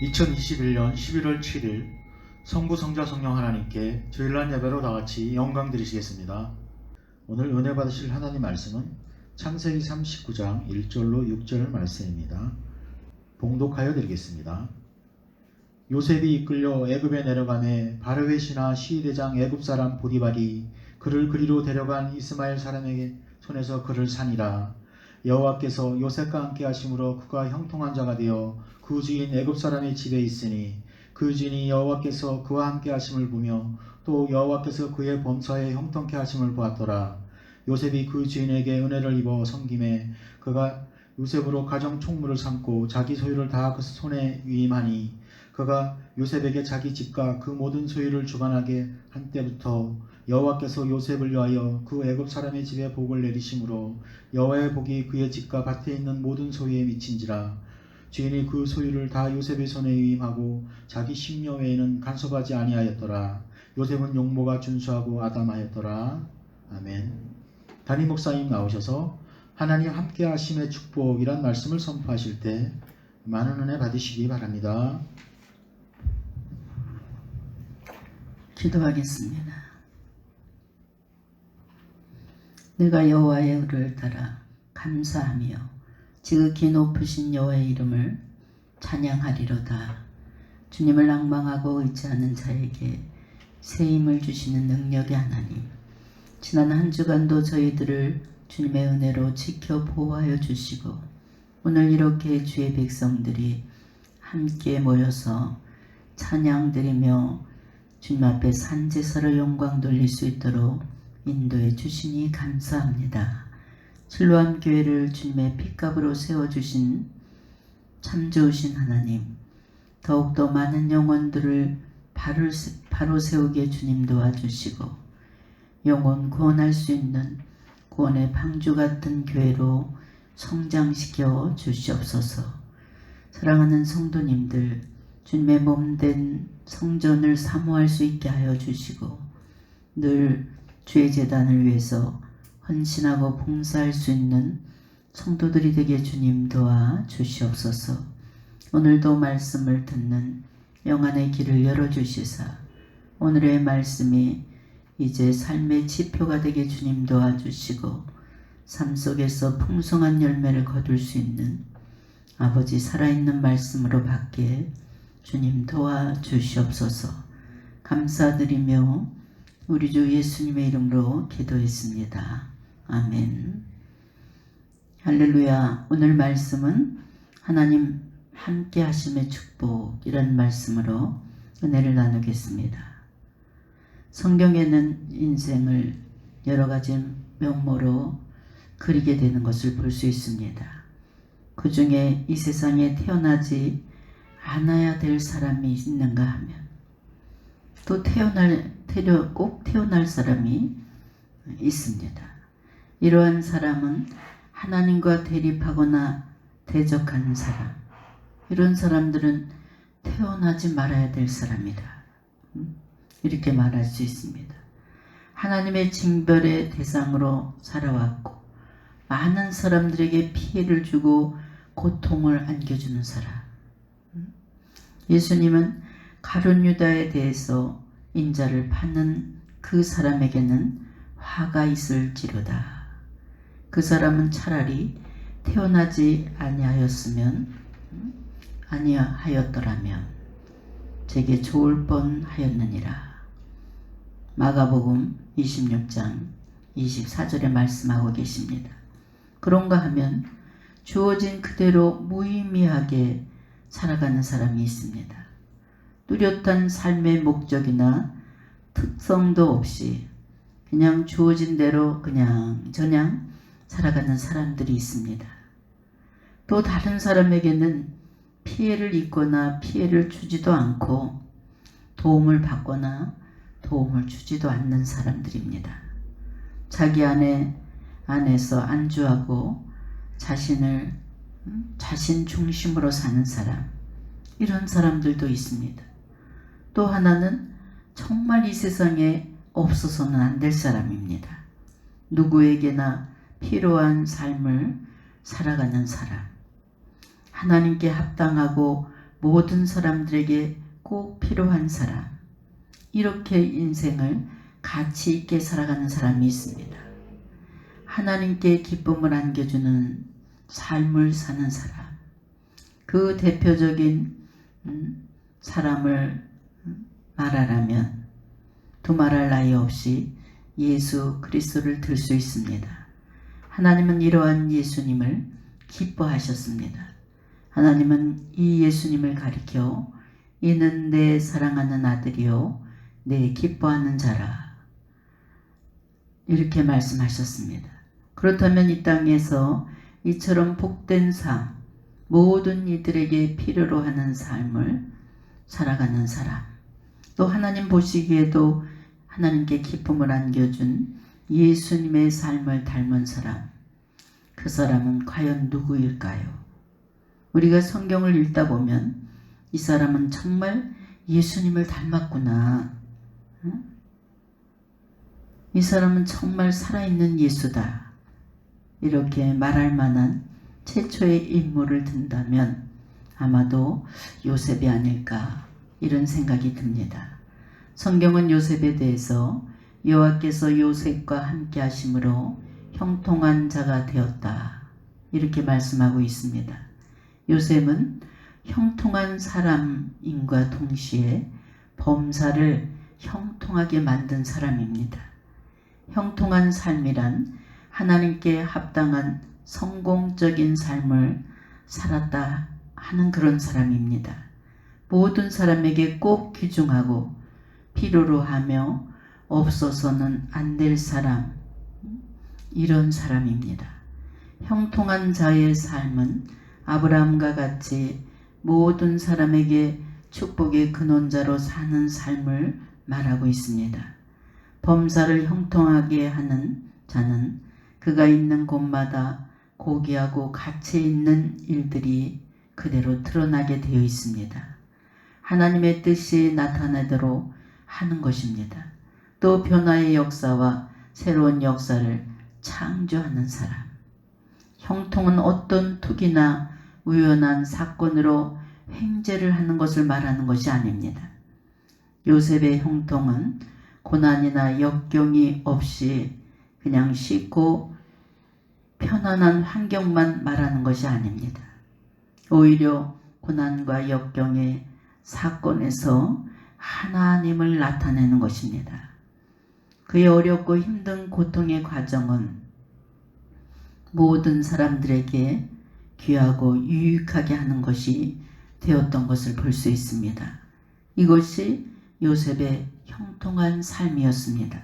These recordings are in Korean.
2021년 11월 7일 성부 성자 성령 하나님께 주일날 예배로 다같이 영광 드리시겠습니다. 오늘 은혜 받으실 하나님 말씀은 창세기 39장 1절로 6절 말씀입니다. 봉독하여 드리겠습니다. 요셉이 이끌려 애굽에 내려가매 바르의 신하 시대장 애굽 사람 보디발이 그를 그리로 데려간 이스마엘 사람에게 손에서 그를 산이라. 여호와께서 요셉과 함께 하심으로 그가 형통한 자가 되어 그 주인 애굽 사람의 집에 있으니 그 주인이 여호와께서 그와 함께 하심을 보며 또 여호와께서 그의 범사에 형통케 하심을 보았더라. 요셉이 그 주인에게 은혜를 입어 섬김에 그가 요셉으로 가정 총무를 삼고 자기 소유를 다 그 손에 위임하니 그가 요셉에게 자기 집과 그 모든 소유를 주관하게 한 때부터 여호와께서 요셉을 위하여 그 애굽 사람의 집에 복을 내리심으로 여호와의 복이 그의 집과 밭에 있는 모든 소유에 미친지라. 주인이 그 소유를 다 요셉의 손에 위임하고 자기 식료 외에는 간섭하지 아니하였더라. 요셉은 용모가 준수하고 아담하였더라. 아멘. 담임 목사님 나오셔서 하나님 함께 하심의 축복이란 말씀을 선포하실 때 많은 은혜 받으시기 바랍니다. 기도하겠습니다. 내가 여호와의 의를 따라 감사하며 지극히 높으신 여호와의 이름을 찬양하리로다. 주님을 앙망하고 의지하는 자에게 새 힘을 주시는 능력의 하나님, 지난 한 주간도 저희들을 주님의 은혜로 지켜 보호하여 주시고 오늘 이렇게 주의 백성들이 함께 모여서 찬양드리며 주님 앞에 산제사로 영광 돌릴 수 있도록 인도해 주시니 감사합니다. 실로암 교회를 주님의 핏값으로 세워주신 참 좋으신 하나님, 더욱더 많은 영혼들을 바로 세우게 주님 도와주시고 영혼 구원할 수 있는 구원의 방주 같은 교회로 성장시켜 주시옵소서. 사랑하는 성도님들, 주님의 몸된 성전을 사모할 수 있게 하여 주시고 늘 주의 제단을 위해서 헌신하고 봉사할 수 있는 성도들이 되게 주님 도와 주시옵소서. 오늘도 말씀을 듣는 영안의 길을 열어주시사 오늘의 말씀이 이제 삶의 지표가 되게 주님 도와주시고 삶 속에서 풍성한 열매를 거둘 수 있는 아버지 살아있는 말씀으로 받게 주님 도와주시옵소서. 감사드리며 우리 주 예수님의 이름으로 기도했습니다. 아멘. 할렐루야. 오늘 말씀은 하나님 함께 하심의 축복이라는 말씀으로 은혜를 나누겠습니다. 성경에는 인생을 여러 가지 면모로 그리게 되는 것을 볼 수 있습니다. 그 중에 이 세상에 태어나지 않아야 될 사람이 있는가 하면 또 꼭 태어날 사람이 있습니다. 이러한 사람은 하나님과 대립하거나 대적하는 사람, 이런 사람들은 태어나지 말아야 될 사람이다. 이렇게 말할 수 있습니다. 하나님의 징벌의 대상으로 살아왔고 많은 사람들에게 피해를 주고 고통을 안겨주는 사람. 예수님은 가룟 유다에 대해서 인자를 받는 그 사람에게는 화가 있을지로다. 그 사람은 차라리 태어나지 아니하였더라면 제게 좋을 뻔하였느니라. 마가복음 26장 24절에 말씀하고 계십니다. 그런가 하면 주어진 그대로 무의미하게 살아가는 사람이 있습니다. 뚜렷한 삶의 목적이나 특성도 없이 그냥 주어진 대로 그냥 살아가는 사람들이 있습니다. 또 다른 사람에게는 피해를 입거나 피해를 주지도 않고 도움을 받거나 도움을 주지도 않는 사람들입니다. 자기 안에서 안주하고 자신 중심으로 사는 사람, 이런 사람들도 있습니다. 또 하나는 정말 이 세상에 없어서는 안 될 사람입니다. 누구에게나 필요한 삶을 살아가는 사람, 하나님께 합당하고 모든 사람들에게 꼭 필요한 사람, 이렇게 인생을 가치 있게 살아가는 사람이 있습니다. 하나님께 기쁨을 안겨주는 삶을 사는 사람, 그 대표적인 사람을 말하라면 두말할 나위 없이 예수 그리스도를 들 수 있습니다. 하나님은 이러한 예수님을 기뻐하셨습니다. 하나님은 이 예수님을 가리켜 이는 내 사랑하는 아들이요 내 기뻐하는 자라, 이렇게 말씀하셨습니다. 그렇다면 이 땅에서 이처럼 복된 삶, 모든 이들에게 필요로 하는 삶을 살아가는 사람, 또 하나님 보시기에도 하나님께 기쁨을 안겨준 예수님의 삶을 닮은 사람, 그 사람은 과연 누구일까요? 우리가 성경을 읽다 보면 이 사람은 정말 예수님을 닮았구나. 이 사람은 정말 살아있는 예수다. 이렇게 말할 만한 최초의 인물을 든다면 아마도 요셉이 아닐까, 이런 생각이 듭니다. 성경은 요셉에 대해서 여호와께서 요셉과 함께 하심으로 형통한 자가 되었다, 이렇게 말씀하고 있습니다. 요셉은 형통한 사람임과 동시에 범사를 형통하게 만든 사람입니다. 형통한 삶이란 하나님께 합당한 성공적인 삶을 살았다 하는 그런 사람입니다. 모든 사람에게 꼭 귀중하고 필요로 하며 없어서는 안 될 사람, 이런 사람입니다. 형통한 자의 삶은 아브라함과 같이 모든 사람에게 축복의 근원자로 사는 삶을 말하고 있습니다. 범사를 형통하게 하는 자는 그가 있는 곳마다 고귀하고 가치 있는 일들이 그대로 드러나게 되어 있습니다. 하나님의 뜻이 나타나도록 하는 것입니다. 또 변화의 역사와 새로운 역사를 창조하는 사람. 형통은 어떤 투기나 우연한 사건으로 횡재를 하는 것을 말하는 것이 아닙니다. 요셉의 형통은 고난이나 역경이 없이 그냥 쉽고 편안한 환경만 말하는 것이 아닙니다. 오히려 고난과 역경의 사건에서 하나님을 나타내는 것입니다. 그의 어렵고 힘든 고통의 과정은 모든 사람들에게 귀하고 유익하게 하는 것이 되었던 것을 볼 수 있습니다. 이것이 요셉의 형통한 삶이었습니다.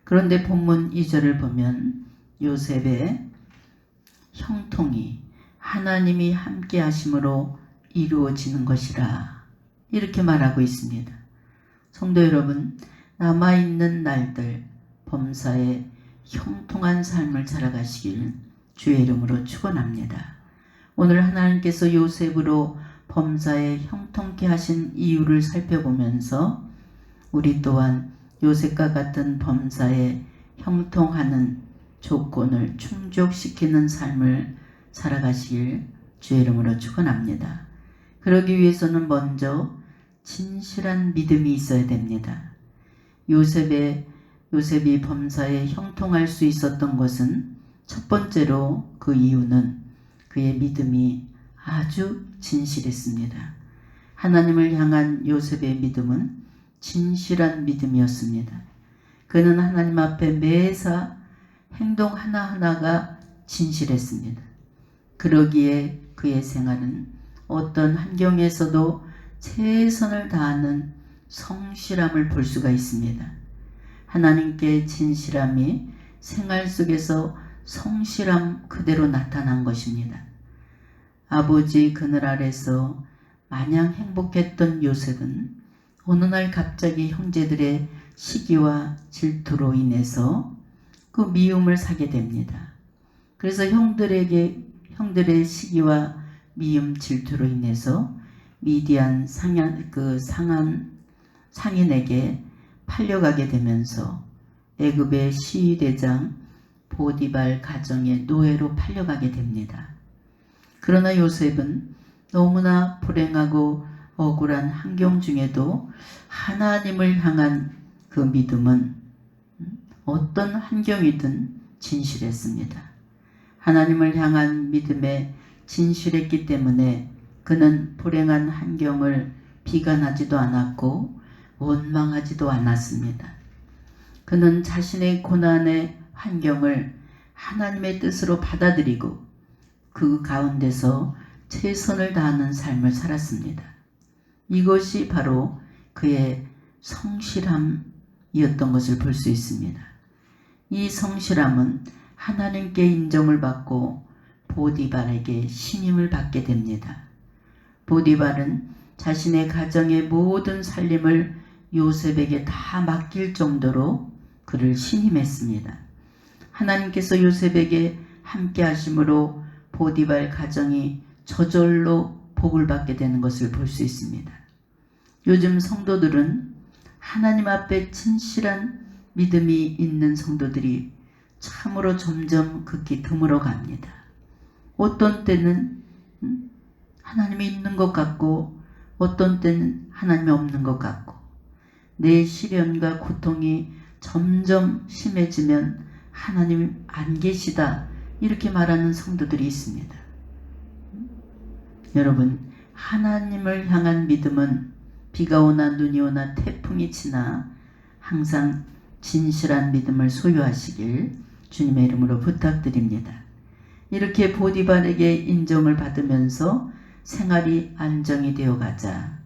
그런데 본문 2절을 보면 요셉의 형통이 하나님이 함께 하심으로 이루어지는 것이라, 이렇게 말하고 있습니다. 성도 여러분, 남아있는 날들 범사에 형통한 삶을 살아가시길 주의 이름으로 축원합니다. 오늘 하나님께서 요셉으로 범사에 형통케 하신 이유를 살펴보면서 우리 또한 요셉과 같은 범사에 형통하는 조건을 충족시키는 삶을 살아가시길 주의 이름으로 축원합니다. 그러기 위해서는 먼저 진실한 믿음이 있어야 됩니다. 요셉이 범사에 형통할 수 있었던 것은 첫 번째로 그 이유는 그의 믿음이 아주 진실했습니다. 하나님을 향한 요셉의 믿음은 진실한 믿음이었습니다. 그는 하나님 앞에 매사 행동 하나하나가 진실했습니다. 그러기에 그의 생활은 어떤 환경에서도 최선을 다하는 성실함을 볼 수가 있습니다. 하나님께 진실함이 생활 속에서 성실함 그대로 나타난 것입니다. 아버지 그늘 아래서 마냥 행복했던 요셉은 어느 날 갑자기 형제들의 시기와 질투로 인해서 그 미움을 사게 됩니다. 그래서 형들의 시기와 미움 질투로 인해서 미디안 상인에게 팔려가게 되면서 애굽의 시위대장 보디발 가정의 노예로 팔려가게 됩니다. 그러나 요셉은 너무나 불행하고 억울한 환경 중에도 하나님을 향한 그 믿음은 어떤 환경이든 진실했습니다. 하나님을 향한 믿음에 진실했기 때문에 그는 불행한 환경을 비관하지도 않았고 원망하지도 않았습니다. 그는 자신의 고난의 환경을 하나님의 뜻으로 받아들이고 그 가운데서 최선을 다하는 삶을 살았습니다. 이것이 바로 그의 성실함이었던 것을 볼 수 있습니다. 이 성실함은 하나님께 인정을 받고 보디발에게 신임을 받게 됩니다. 보디발은 자신의 가정의 모든 살림을 요셉에게 다 맡길 정도로 그를 신임했습니다. 하나님께서 요셉에게 함께 하심으로 보디발 가정이 저절로 복을 받게 되는 것을 볼 수 있습니다. 요즘 성도들은 하나님 앞에 진실한 믿음이 있는 성도들이 참으로 점점 극히 드물어 갑니다. 어떤 때는 하나님이 있는 것 같고 어떤 때는 하나님이 없는 것 같고 내 시련과 고통이 점점 심해지면 하나님 안 계시다 이렇게 말하는 성도들이 있습니다. 여러분, 하나님을 향한 믿음은 비가 오나 눈이 오나 태풍이 치나 항상 진실한 믿음을 소유하시길 주님의 이름으로 부탁드립니다. 이렇게 보디발에게 인정을 받으면서 생활이 안정이 되어 가자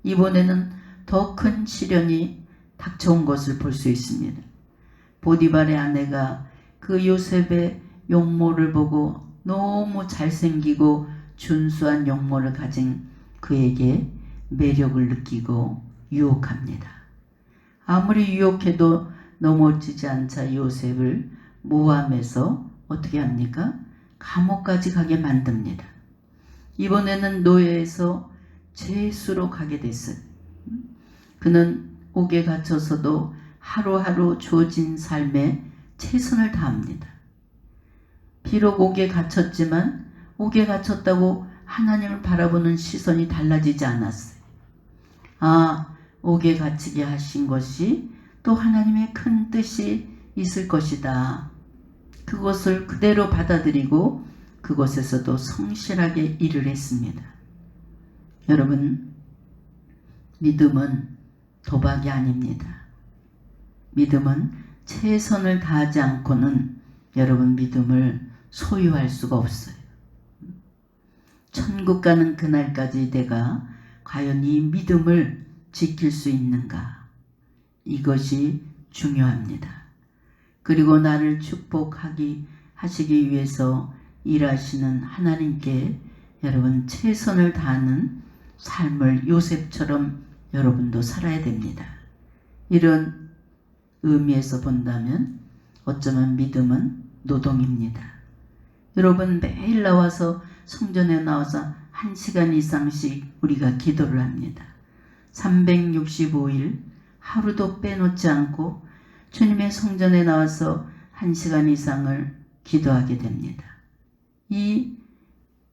이번에는 더 큰 시련이 닥쳐온 것을 볼 수 있습니다. 보디발의 아내가 그 요셉의 용모를 보고 너무 잘생기고 준수한 용모를 가진 그에게 매력을 느끼고 유혹합니다. 아무리 유혹해도 넘어지지 않자 요셉을 모함해서 어떻게 합니까? 감옥까지 가게 만듭니다. 이번에는 노예에서 죄수로 가게 됐어요. 그는 옥에 갇혀서도 하루하루 주어진 삶에 최선을 다합니다. 비록 옥에 갇혔지만 옥에 갇혔다고 하나님을 바라보는 시선이 달라지지 않았어요. 옥에 갇히게 하신 것이 또 하나님의 큰 뜻이 있을 것이다. 그것을 그대로 받아들이고 그곳에서도 성실하게 일을 했습니다. 여러분, 믿음은 도박이 아닙니다. 믿음은 최선을 다하지 않고는 여러분 믿음을 소유할 수가 없어요. 천국 가는 그날까지 내가 과연 이 믿음을 지킬 수 있는가? 이것이 중요합니다. 그리고 나를 하시기 위해서 일하시는 하나님께 여러분 최선을 다하는 삶을 요셉처럼 여러분도 살아야 됩니다. 이런 의미에서 본다면 어쩌면 믿음은 노동입니다. 여러분 매일 나와서 성전에 나와서 1시간 이상씩 우리가 기도를 합니다. 365일 하루도 빼놓지 않고 주님의 성전에 나와서 1시간 이상을 기도하게 됩니다. 이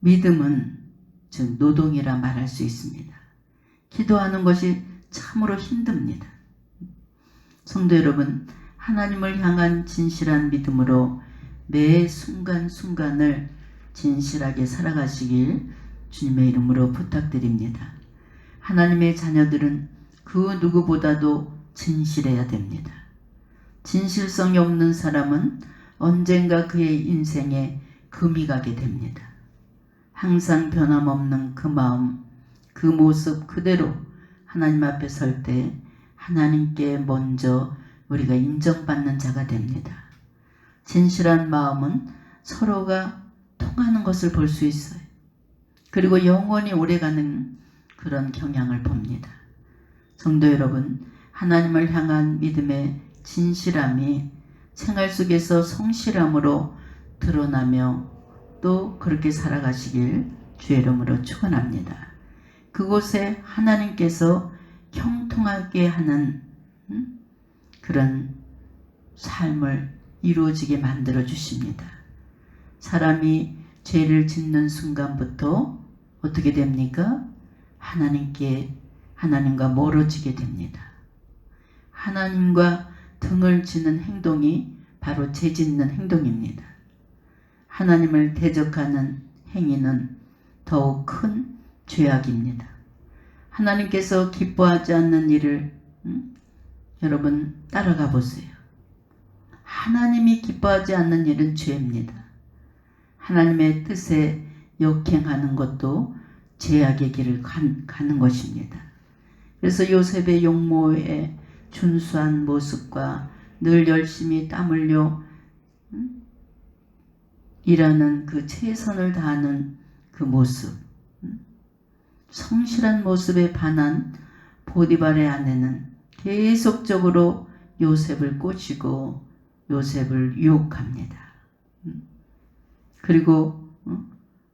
믿음은 즉 노동이라 말할 수 있습니다. 기도하는 것이 참으로 힘듭니다. 성도 여러분, 하나님을 향한 진실한 믿음으로 매 순간순간을 진실하게 살아가시길 주님의 이름으로 부탁드립니다. 하나님의 자녀들은 그 누구보다도 진실해야 됩니다. 진실성이 없는 사람은 언젠가 그의 인생에 금이 가게 됩니다. 항상 변함없는 그 마음, 그 모습 그대로 하나님 앞에 설 때 하나님께 먼저 우리가 인정받는 자가 됩니다. 진실한 마음은 서로가 통하는 것을 볼 수 있어요. 그리고 영원히 오래가는 그런 경향을 봅니다. 성도 여러분, 하나님을 향한 믿음의 진실함이 생활 속에서 성실함으로 드러나며 또 그렇게 살아가시길 주의 이름으로 축원합니다. 그곳에 하나님께서 형통하게 하는 그런 삶을 이루어지게 만들어 주십니다. 사람이 죄를 짓는 순간부터 어떻게 됩니까? 하나님과 멀어지게 됩니다. 하나님과 등을 지는 행동이 바로 죄 짓는 행동입니다. 하나님을 대적하는 행위는 더욱 큰 죄악입니다. 하나님께서 기뻐하지 않는 일을 여러분 따라가 보세요. 하나님이 기뻐하지 않는 일은 죄입니다. 하나님의 뜻에 역행하는 것도 죄악의 길을 가는 것입니다. 그래서 요셉의 용모에 준수한 모습과 늘 열심히 땀 흘려 일하는 그 최선을 다하는 그 모습, 성실한 모습에 반한 보디발의 아내는 계속적으로 요셉을 꼬시고 요셉을 유혹합니다. 그리고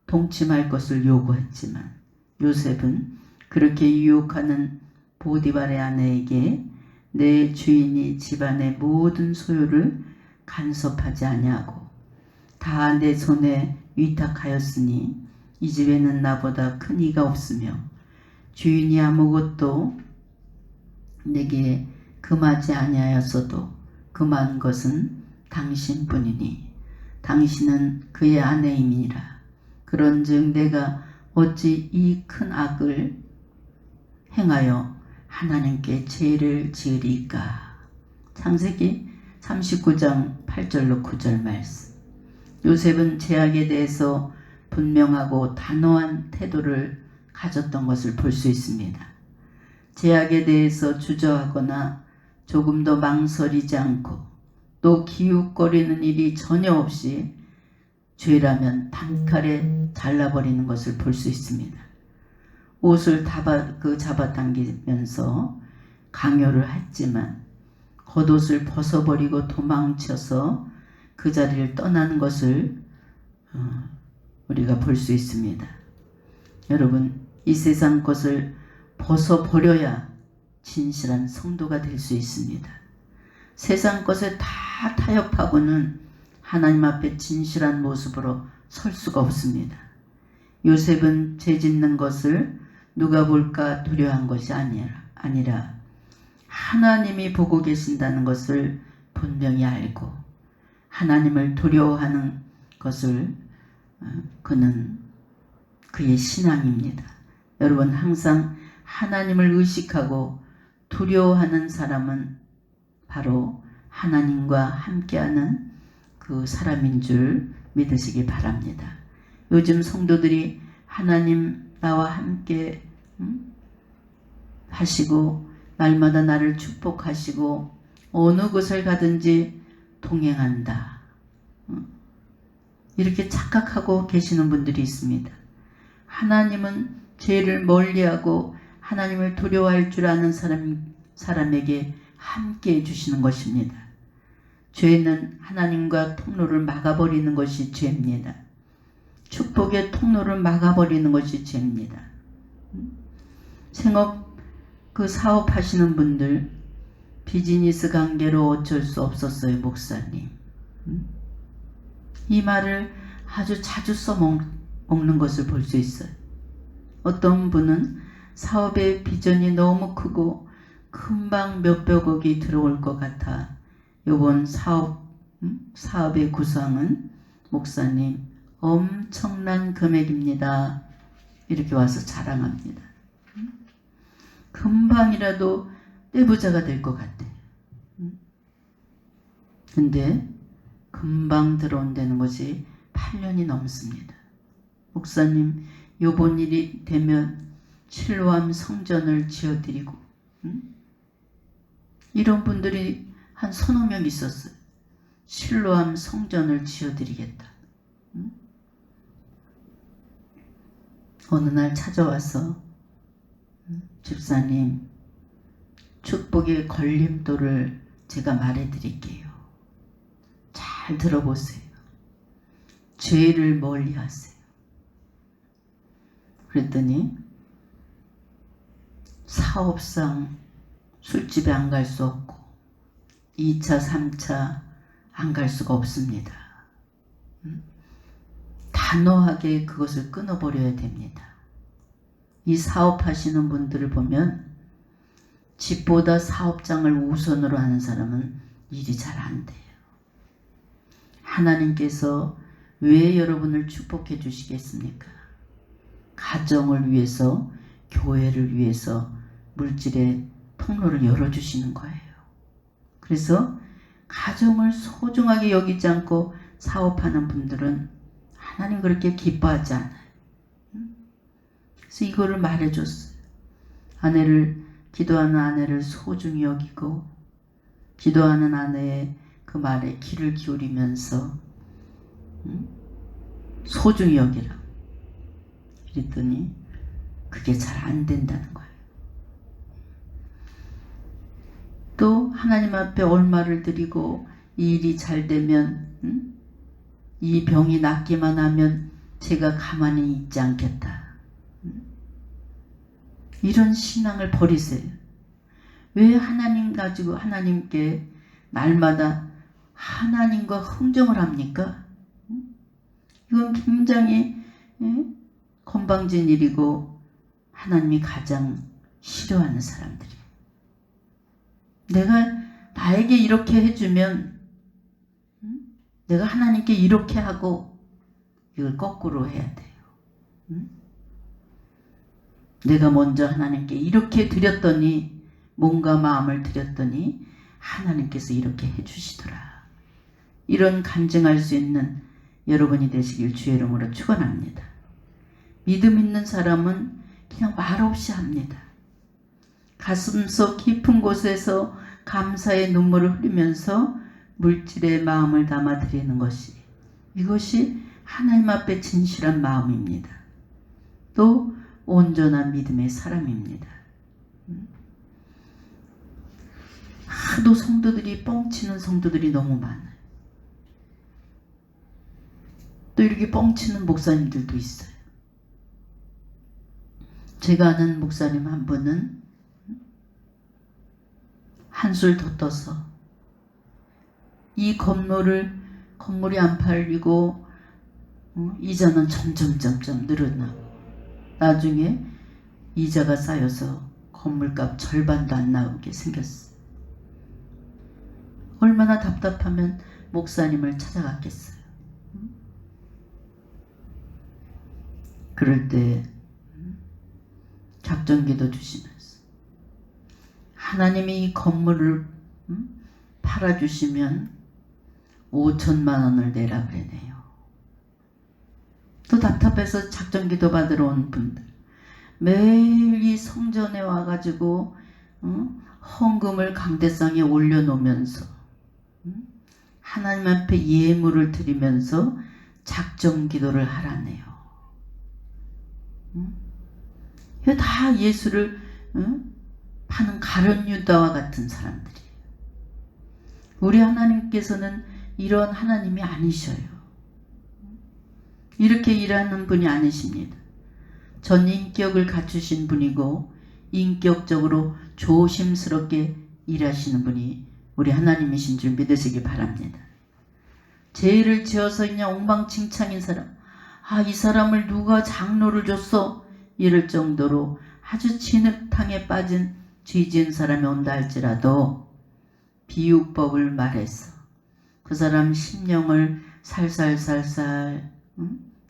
동침할 것을 요구했지만 요셉은 그렇게 유혹하는 보디발의 아내에게 내 주인이 집안의 모든 소유를 간섭하지 아니하고 다 내 손에 위탁하였으니 이 집에는 나보다 큰 이가 없으며 주인이 아무것도 내게 금하지 아니하였어도 금한 것은 당신뿐이니 당신은 그의 아내임이니라. 그런즉 내가 어찌 이 큰 악을 행하여 하나님께 죄를 지으리까. 창세기 39장 8절로 9절 말씀. 요셉은 죄악에 대해서 분명하고 단호한 태도를 가졌던 것을 볼 수 있습니다. 죄악에 대해서 주저하거나 조금도 망설이지 않고 또 기웃거리는 일이 전혀 없이 죄라면 단칼에 잘라버리는 것을 볼 수 있습니다. 옷을 잡아당기면서 강요를 했지만 겉옷을 벗어버리고 도망쳐서 그 자리를 떠나는 것을 우리가 볼 수 있습니다. 여러분, 이 세상 것을 벗어버려야 진실한 성도가 될 수 있습니다. 세상 것을 다 타협하고는 하나님 앞에 진실한 모습으로 설 수가 없습니다. 요셉은 죄 짓는 것을 누가 볼까 두려워한 것이 아니라 하나님이 보고 계신다는 것을 분명히 알고 하나님을 두려워하는 것을 그는 그의 신앙입니다. 여러분, 항상 하나님을 의식하고 두려워하는 사람은 바로 하나님과 함께하는 그 사람인 줄 믿으시기 바랍니다. 요즘 성도들이 하나님 나와 함께 하시고 날마다 나를 축복하시고 어느 곳을 가든지 동행한다, 이렇게 착각하고 계시는 분들이 있습니다. 하나님은 죄를 멀리하고 하나님을 두려워할 줄 아는 사람에게 함께 해주시는 것입니다. 죄는 하나님과 통로를 막아버리는 것이 죄입니다. 축복의 통로를 막아버리는 것이 죄입니다. 생업 사업하시는 분들 비즈니스 관계로 어쩔 수 없었어요, 목사님. 이 말을 아주 자주 써먹는 것을 볼 수 있어요. 어떤 분은 사업의 비전이 너무 크고 금방 몇백억이 들어올 것 같아 이번 사업의 구상은 목사님 엄청난 금액입니다, 이렇게 와서 자랑합니다. 금방이라도 떼부자가 될 것 같아. 근데 금방 들어온다는 것이 8년이 넘습니다. 목사님, 요번 일이 되면 실로암 성전을 지어드리고, 이런 분들이 한 서너 명 있었어요. 실로암 성전을 지어드리겠다. 어느 날 찾아와서 집사님, 축복의 걸림돌을 제가 말해드릴게요. 잘 들어보세요. 죄를 멀리하세요. 그랬더니 사업상 술집에 안 갈 수 없고 2차, 3차 안 갈 수가 없습니다. 단호하게 그것을 끊어버려야 됩니다. 이 사업하시는 분들을 보면 집보다 사업장을 우선으로 하는 사람은 일이 잘 안 돼요. 하나님께서 왜 여러분을 축복해 주시겠습니까? 가정을 위해서, 교회를 위해서 물질의 통로를 열어주시는 거예요. 그래서 가정을 소중하게 여기지 않고 사업하는 분들은 하나님 그렇게 기뻐하지 않아요. 그래서 이거를 말해줬어요. 기도하는 아내를 소중히 여기고 기도하는 아내의 그 말에 귀를 기울이면서 소중히 여기라. 그랬더니 그게 잘 안 된다는 거예요. 또 하나님 앞에 얼마를 드리고 이 일이 잘 되면 이 병이 낫기만 하면 제가 가만히 있지 않겠다. 이런 신앙을 버리세요. 왜 하나님 가지고 하나님께 날마다 하나님과 흥정을 합니까? 이건 굉장히 건방진 일이고 하나님이 가장 싫어하는 사람들이에요. 내가 나에게 이렇게 해주면 내가 하나님께 이렇게 하고 이걸 거꾸로 해야 돼요. 내가 먼저 하나님께 이렇게 드렸더니 몸과 마음을 드렸더니 하나님께서 이렇게 해주시더라. 이런 간증할 수 있는 여러분이 되시길 주의 이름으로 축원합니다. 믿음 있는 사람은 그냥 말없이 합니다. 가슴속 깊은 곳에서 감사의 눈물을 흘리면서 물질의 마음을 담아 드리는 것이 이것이 하나님 앞에 진실한 마음입니다. 또 온전한 믿음의 사람입니다. 하도 성도들이 뻥치는 성도들이 너무 많아요. 또 이렇게 뻥치는 목사님들도 있어요. 제가 아는 목사님 한 분은 한술 더 떠서 이 건물이 안 팔리고 이자는 점점 늘어나고 나중에 이자가 쌓여서 건물값 절반도 안 나오게 생겼어요. 얼마나 답답하면 목사님을 찾아갔겠어요. 그럴 때 작전기도 주시면서 하나님이 이 건물을 팔아주시면 5천만 원을 내라 그러네요. 또 답답해서 작전기도 받으러 온 분들 매일 이 성전에 와가지고 헌금을 강대상에 올려놓으면서 하나님 앞에 예물을 드리면서 작정기도를 하라네요. 이거 다 예수를 파는 가룟 유다와 같은 사람들이에요. 우리 하나님께서는 이런 하나님이 아니셔요. 이렇게 일하는 분이 아니십니다. 전인격을 갖추신 분이고 인격적으로 조심스럽게 일하시는 분이 우리 하나님이신 줄 믿으시기 바랍니다. 죄를 지어서 그냥 엉망진창인 사람, 이 사람을 누가 장로를 줬어? 이럴 정도로 아주 진흙탕에 빠진 죄 지은 사람이 온다 할지라도 비유법을 말해서 그 사람 심령을 살살살살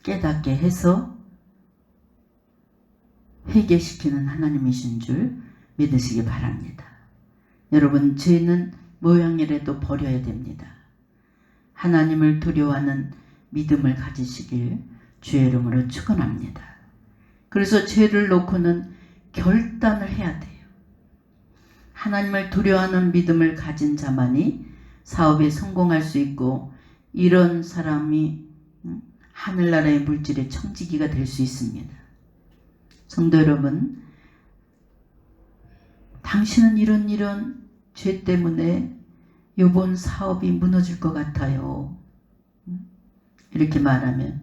깨닫게 해서 회개시키는 하나님이신 줄 믿으시기 바랍니다. 여러분, 죄는 모양이라도 버려야 됩니다. 하나님을 두려워하는 믿음을 가지시길 주의 이름으로 축원합니다. 그래서 죄를 놓고는 결단을 해야 돼요. 하나님을 두려워하는 믿음을 가진 자만이 사업에 성공할 수 있고 이런 사람이 하늘나라의 물질의 청지기가 될 수 있습니다. 성도 여러분, 당신은 이런 죄 때문에 이번 사업이 무너질 것 같아요. 이렇게 말하면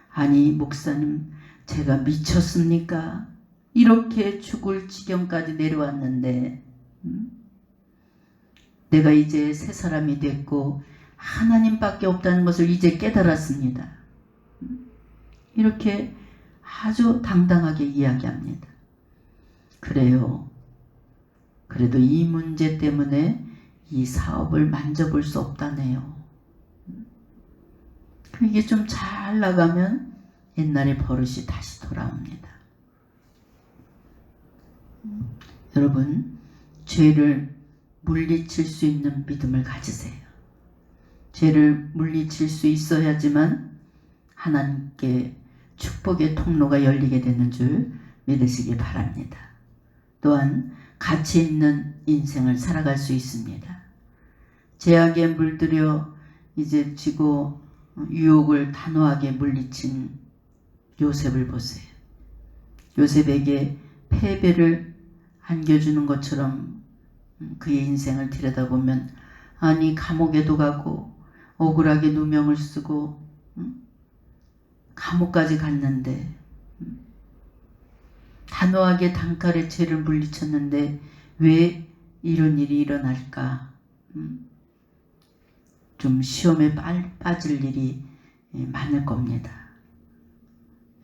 아니 목사님 제가 미쳤습니까? 이렇게 죽을 지경까지 내려왔는데 내가 이제 새 사람이 됐고 하나님밖에 없다는 것을 이제 깨달았습니다. 이렇게 아주 당당하게 이야기합니다. 그래요. 그래도 이 문제 때문에 이 사업을 만져볼 수 없다네요. 이게 좀 잘 나가면 옛날의 버릇이 다시 돌아옵니다. 여러분, 죄를 물리칠 수 있는 믿음을 가지세요. 죄를 물리칠 수 있어야지만 하나님께 축복의 통로가 열리게 되는 줄 믿으시기 바랍니다. 또한 가치 있는 인생을 살아갈 수 있습니다. 죄악에 물들여 이제 지고 유혹을 단호하게 물리친 요셉을 보세요. 요셉에게 패배를 안겨주는 것처럼 그의 인생을 들여다보면, 아니 감옥에도 가고 억울하게 누명을 쓰고 감옥까지 갔는데, 단호하게 단칼에 죄를 물리쳤는데 왜 이런 일이 일어날까? 좀 시험에 빠질 일이 많을 겁니다.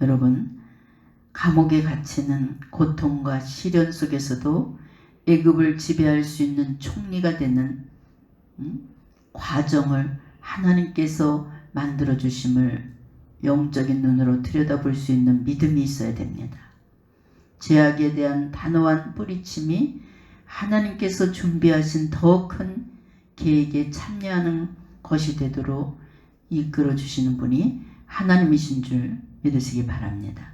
여러분, 감옥에 갇히는 고통과 시련 속에서도 애굽을 지배할 수 있는 총리가 되는 과정을 하나님께서 만들어 주심을 영적인 눈으로 들여다볼 수 있는 믿음이 있어야 됩니다. 죄악에 대한 단호한 뿌리침이 하나님께서 준비하신 더 큰 계획에 참여하는 것이 되도록 이끌어 주시는 분이 하나님이신 줄 믿으시기 바랍니다.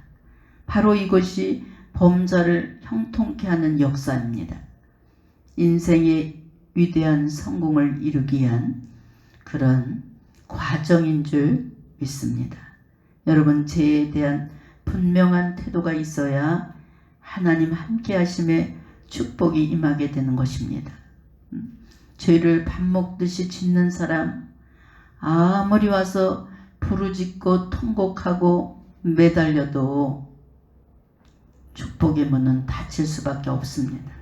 바로 이것이 범사를 형통케 하는 역사입니다. 인생의 위대한 성공을 이루기 위한 그런 과정인 줄 믿습니다. 여러분, 죄에 대한 분명한 태도가 있어야 하나님 함께 하심에 축복이 임하게 되는 것입니다. 죄를 밥 먹듯이 짓는 사람, 아무리 와서 부르짖고 통곡하고 매달려도 축복의 문은 닫힐 수밖에 없습니다.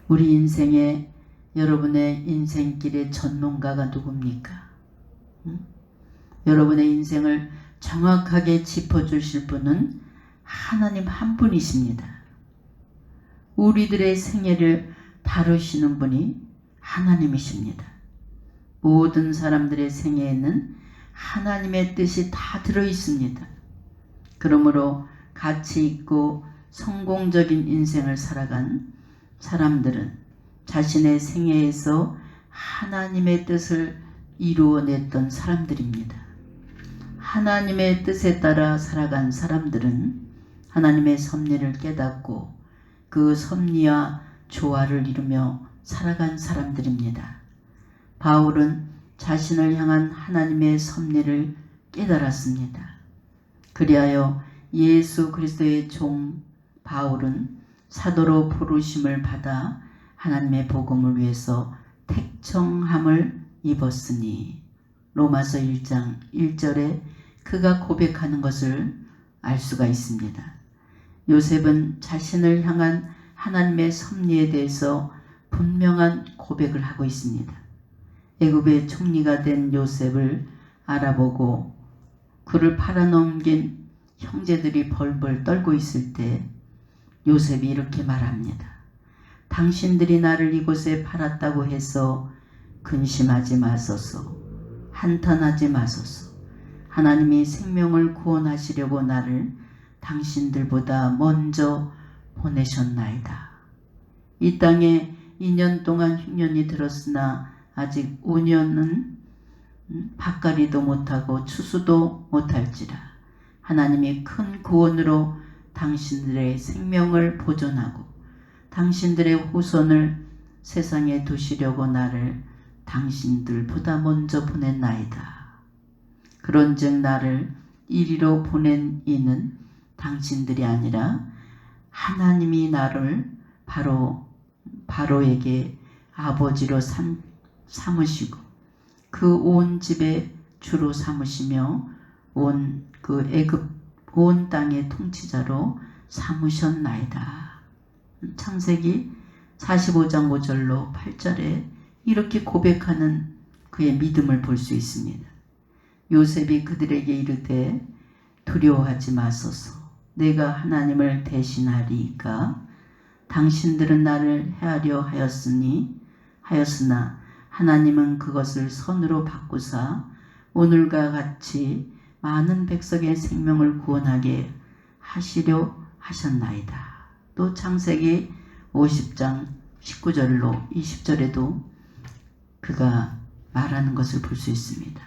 우리 인생에, 여러분의 인생길의 전문가가 누굽니까? 여러분의 인생을 정확하게 짚어주실 분은 하나님 한 분이십니다. 우리들의 생애를 다루시는 분이 하나님이십니다. 모든 사람들의 생애에는 하나님의 뜻이 다 들어있습니다. 그러므로 가치 있고 성공적인 인생을 살아간 사람들은 자신의 생애에서 하나님의 뜻을 이루어냈던 사람들입니다. 하나님의 뜻에 따라 살아간 사람들은 하나님의 섭리를 깨닫고 그 섭리와 조화를 이루며 살아간 사람들입니다. 바울은 자신을 향한 하나님의 섭리를 깨달았습니다. 그리하여 예수 그리스도의 종 바울은 사도로 부르심을 받아 하나님의 복음을 위해서 택정함을 입었으니, 로마서 1장 1절에 그가 고백하는 것을 알 수가 있습니다. 요셉은 자신을 향한 하나님의 섭리에 대해서 분명한 고백을 하고 있습니다. 애굽의 총리가 된 요셉을 알아보고 그를 팔아넘긴 형제들이 벌벌 떨고 있을 때 요셉이 이렇게 말합니다. 당신들이 나를 이곳에 팔았다고 해서 근심하지 마소서, 한탄하지 마소서. 하나님이 생명을 구원하시려고 나를 당신들보다 먼저 보내셨나이다. 이 땅에 2년 동안 흉년이 들었으나 아직 5년은 밭갈이도 못하고 추수도 못할지라 하나님이 큰 구원으로 당신들의 생명을 보존하고 당신들의 후손을 세상에 두시려고 나를 당신들보다 먼저 보냈나이다. 그런즉 나를 이리로 보낸 이는 당신들이 아니라 하나님이 나를 바로에게 아버지로 삼으시고 그 온 집의 주로 삼으시며 온 그 애굽 온 땅의 통치자로 삼으셨나이다. 창세기 45장 5절로 8절에 이렇게 고백하는 그의 믿음을 볼 수 있습니다. 요셉이 그들에게 이르되 두려워하지 마소서. 내가 하나님을 대신하리이까. 당신들은 나를 해하려 하였으나 하나님은 그것을 선으로 바꾸사 오늘과 같이 많은 백성의 생명을 구원하게 하시려 하셨나이다. 또 창세기 50장 19절로 20절에도 그가 말하는 것을 볼 수 있습니다.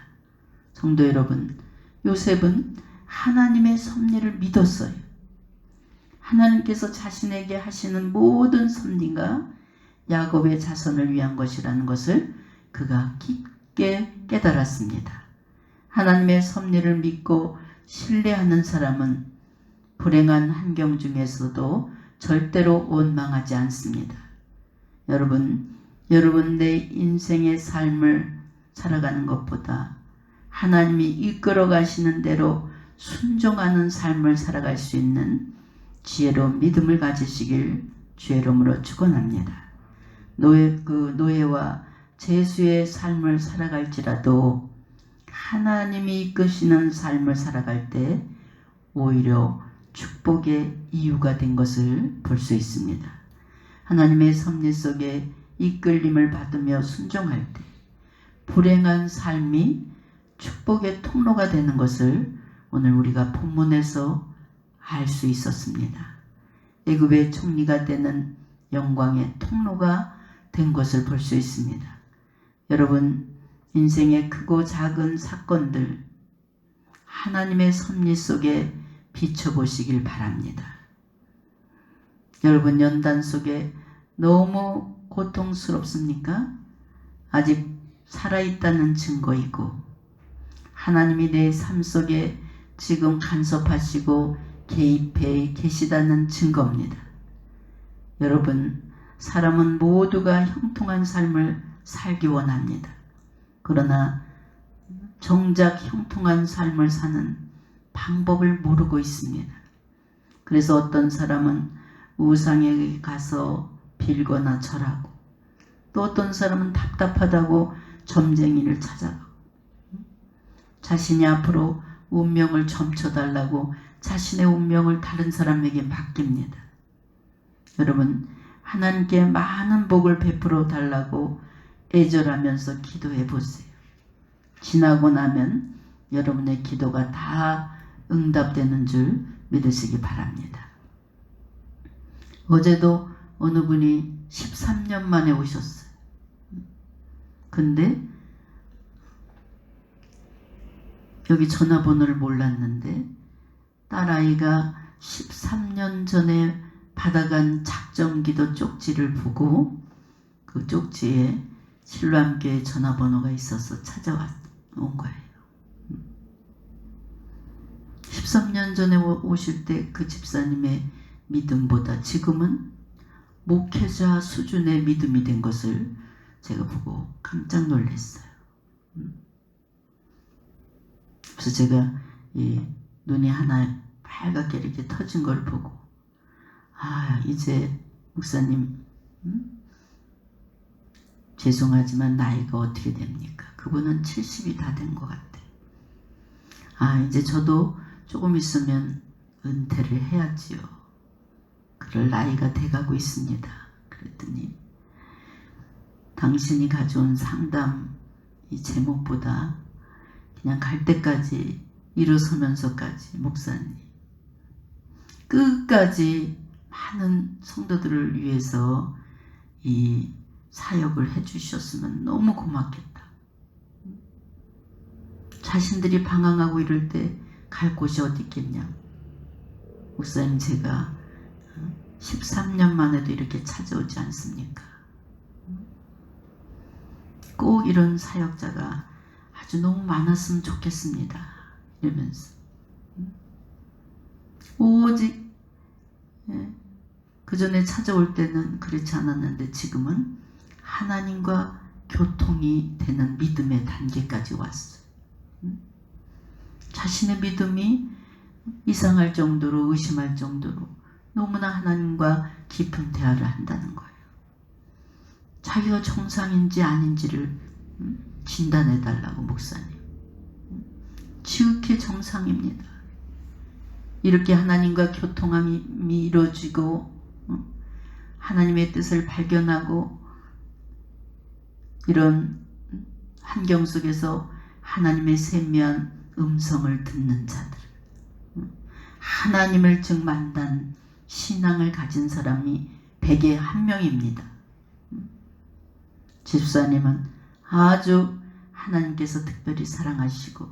성도 여러분, 요셉은 하나님의 섭리를 믿었어요. 하나님께서 자신에게 하시는 모든 섭리가 야곱의 자손을 위한 것이라는 것을 그가 깊게 깨달았습니다. 하나님의 섭리를 믿고 신뢰하는 사람은 불행한 환경 중에서도 절대로 원망하지 않습니다. 여러분 내 인생의 삶을 살아가는 것보다 하나님이 이끌어 가시는 대로 순종하는 삶을 살아갈 수 있는 지혜로운 믿음을 가지시길 주의 이름으로 축원합니다. 노예와 제수의 삶을 살아갈지라도 하나님이 이끄시는 삶을 살아갈 때 오히려 축복의 이유가 된 것을 볼 수 있습니다. 하나님의 섭리 속에 이끌림을 받으며 순종할 때 불행한 삶이 축복의 통로가 되는 것을 오늘 우리가 본문에서 알 수 있었습니다. 애굽의 총리가 되는 영광의 통로가 된 것을 볼 수 있습니다. 여러분, 인생의 크고 작은 사건들 하나님의 섭리 속에 비춰보시길 바랍니다. 여러분, 연단 속에 너무 고통스럽습니까? 아직 살아있다는 증거이고 하나님이 내 삶 속에 지금 간섭하시고 개입해 계시다는 증거입니다. 여러분, 사람은 모두가 형통한 삶을 살기 원합니다. 그러나 정작 형통한 삶을 사는 방법을 모르고 있습니다. 그래서 어떤 사람은 우상에 가서 빌거나 절하고, 또 어떤 사람은 답답하다고 점쟁이를 찾아가고, 자신이 앞으로 운명을 점쳐달라고 자신의 운명을 다른 사람에게 맡깁니다. 여러분, 하나님께 많은 복을 베풀어 달라고 애절하면서 기도해 보세요. 지나고 나면 여러분의 기도가 다 응답되는 줄 믿으시기 바랍니다. 어제도 어느 분이 13년 만에 오셨어요. 근데 여기 전화번호를 몰랐는데 딸아이가 13년 전에 받아간 작정기도 쪽지를 보고 그 쪽지에 신랑교회 전화번호가 있어서 찾아온 거예요. 13년 전에 오실 때 그 집사님의 믿음보다 지금은 목회자 수준의 믿음이 된 것을 제가 보고 깜짝 놀랐어요. 그래서 제가 이 눈이 하나 빨갛게 이렇게 터진 걸 보고, 아, 이제 목사님, 죄송하지만 나이가 어떻게 됩니까? 그분은 70이 다 된 것 같아. 아, 이제 저도 조금 있으면 은퇴를 해야지요. 그럴 나이가 돼가고 있습니다. 그랬더니 당신이 가져온 상담 이 제목보다 그냥 갈 때까지 일어서면서까지 목사님 끝까지 많은 성도들을 위해서 이 사역을 해주셨으면 너무 고맙겠다. 자신들이 방황하고 이럴 때 갈 곳이 어디 있겠냐. 목사님, 제가 13년 만에도 이렇게 찾아오지 않습니까? 꼭 이런 사역자가 아주 너무 많았으면 좋겠습니다. 이러면서 오직 그 전에 찾아올 때는 그렇지 않았는데 지금은 하나님과 교통이 되는 믿음의 단계까지 왔어요. 자신의 믿음이 이상할 정도로 의심할 정도로 너무나 하나님과 깊은 대화를 한다는 거예요. 자기가 정상인지 아닌지를 진단해 달라고 목사님. 지극히 정상입니다. 이렇게 하나님과 교통함이 이루어지고 하나님의 뜻을 발견하고 이런 환경 속에서 하나님의 세미한 음성을 듣는 자들, 하나님을 증만단 신앙을 가진 사람이 100에 1명입니다. 집사님은 아주 하나님께서 특별히 사랑하시고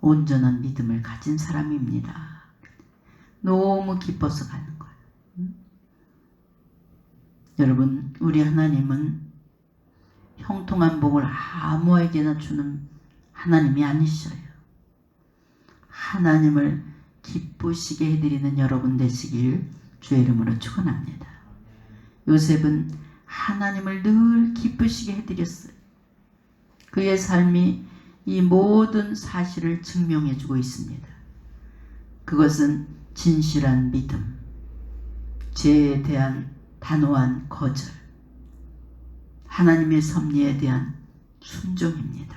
온전한 믿음을 가진 사람입니다. 너무 기뻐서 가는 거예요. 여러분, 우리 하나님은 형통한 복을 아무에게나 주는 하나님이 아니셔요. 하나님을 기쁘시게 해드리는 여러분 되시길 주의 이름으로 축원합니다. 요셉은 하나님을 늘 기쁘시게 해드렸어요. 그의 삶이 이 모든 사실을 증명해주고 있습니다. 그것은 진실한 믿음, 죄에 대한 단호한 거절, 하나님의 섭리에 대한 순종입니다.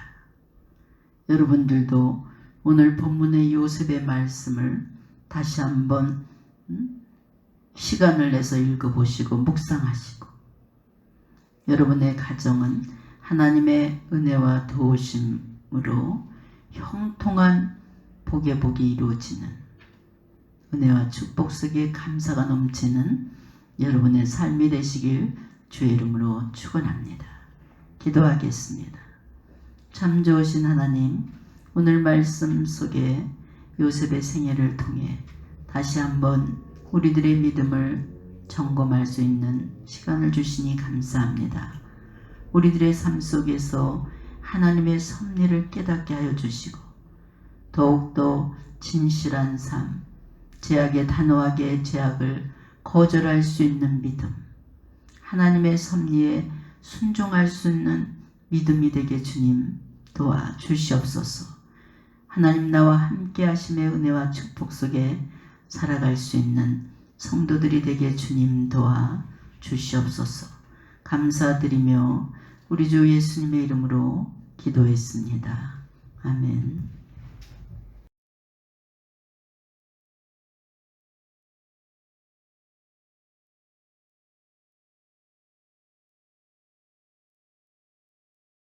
여러분들도 오늘 본문의 요셉의 말씀을 다시 한번 시간을 내서 읽어보시고 묵상하시고, 여러분의 가정은 하나님의 은혜와 도우심으로 형통한 복의 복이 이루어지는, 은혜와 축복 속에 감사가 넘치는 여러분의 삶이 되시길 주의 이름으로 축원합니다. 기도하겠습니다. 참 좋으신 하나님, 오늘 말씀 속에 요셉의 생애를 통해 다시 한번 우리들의 믿음을 점검할 수 있는 시간을 주시니 감사합니다. 우리들의 삶 속에서 하나님의 섭리를 깨닫게 하여 주시고 더욱더 진실한 삶, 죄악에 단호하게 죄악을 거절할 수 있는 믿음, 하나님의 섭리에 순종할 수 있는 믿음이 되게 주님 도와주시옵소서. 하나님 나와 함께 하심의 은혜와 축복 속에 살아갈 수 있는 성도들이 되게 주님 도와주시옵소서. 감사드리며 우리 주 예수님의 이름으로 기도했습니다. 아멘.